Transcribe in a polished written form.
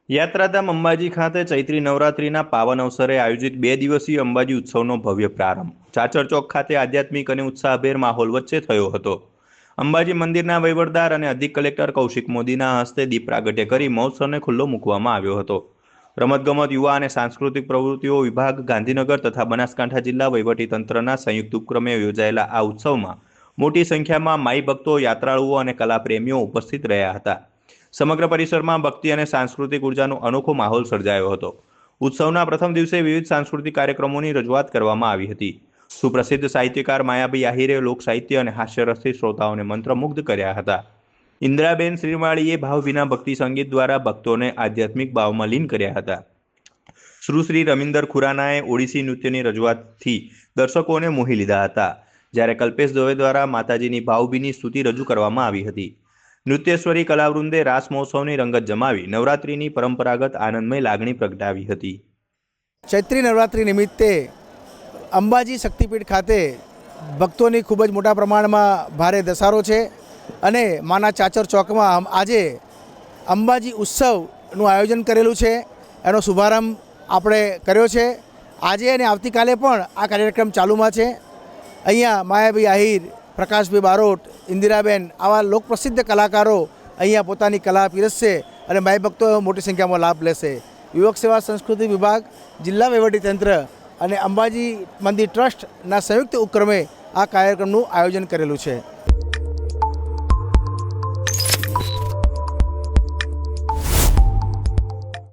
યાત્રાધામ અંબાજી ખાતે ચૈત્રી નવરાત્રિના પાવન અવસરે આયોજિત 2 દિવસીય અંબાજી ઉત્સવનો ભવ્ય પ્રારંભ ચાચર ચોક ખાતે આધ્યાત્મિક અને ઉત્સાહભેર માહોલ વચ્ચે થયો હતો। અંબાજી મંદિરના વહીવટદાર અને અધિક કલેક્ટર કૌશિક મોદીના હસ્તે દીપ પ્રાગટ્ય કરી મહોત્સવને ખુલ્લો મૂકવામાં આવ્યો હતો। રમતગમત, યુવા અને સાંસ્કૃતિક પ્રવૃત્તિઓ વિભાગ, ગાંધીનગર તથા બનાસકાંઠા જિલ્લા વહીવટીતંત્રના સંયુક્ત ઉપક્રમે યોજાયેલા આ ઉત્સવમાં મોટી સંખ્યામાં માઈ ભક્તો, યાત્રાળુઓ અને કલાપ્રેમીઓ ઉપસ્થિત રહ્યા હતા। સમગ્ર પરિસરમાં ભક્તિ અને સાંસ્કૃતિક ઉર્જાનો અનોખો માહોલ સર્જાયો હતો। ઉત્સવના પ્રથમ દિવસે વિવિધ સાંસ્કૃતિક કાર્યક્રમોની રજૂઆત કરવામાં આવી હતી। સુપ્રસિદ્ધ સાહિત્યકાર માયાભાઈ આહિરે લોક સાહિત્ય અને હાસ્યરસથી શ્રોતાઓને મંત્રમુગ્ધ કર્યા હતા। ઇન્દ્રાબેન શ્રીમાળીએ ભાવભીના ભક્તિ સંગીત દ્વારા ભક્તોને આધ્યાત્મિક ભાવમાં લીન કર્યા હતા। શ્રી રમિન્દર ખુરાનાએ ઓડિસી નૃત્યની રજૂઆતથી દર્શકોને મોહી લીધા હતા, જ્યારે કલ્પેશ દવે દ્વારા માતાજીની ભાવભીની સ્તુતિ રજૂ કરવામાં આવી હતી। નૃત્યેશ્વરી કલાવૃંદે રાસ મહોત્સવની રંગત જમાવી નવરાત્રિની પરંપરાગત આનંદમય લાગણી પ્રગટાવી હતી। ચૈત્રી નવરાત્રિ નિમિત્તે અંબાજી શક્તિપીઠ ખાતે ભક્તોની ખૂબ જ મોટા પ્રમાણમાં ભારે ધસારો છે અને માના ચાચર ચોકમાં આજે અંબાજી ઉત્સવનું આયોજન કરેલું છે। એનો શુભારંભ આપણે કર્યો છે। આજે અને આવતીકાલે પણ આ કાર્યક્રમ ચાલુમાં છે। અહીંયા માયાભાઈ આહિર, પ્રકાશભાઈ બારોટ, ઇન્દિરાબેન આવા લોકપ્રસિદ્ધ કલાકારો અહીંયા પોતાની કલા પીરસશે અને માઈ ભક્તો મોટી સંખ્યામાં લાભ લેશે। યુવક સેવા સંસ્કૃતિ વિભાગ, જિલ્લા વહીવટીતંત્ર અને અંબાજી મંદિર ટ્રસ્ટના સંયુક્ત ઉપક્રમે આ કાર્યક્રમનું આયોજન કરેલું છે।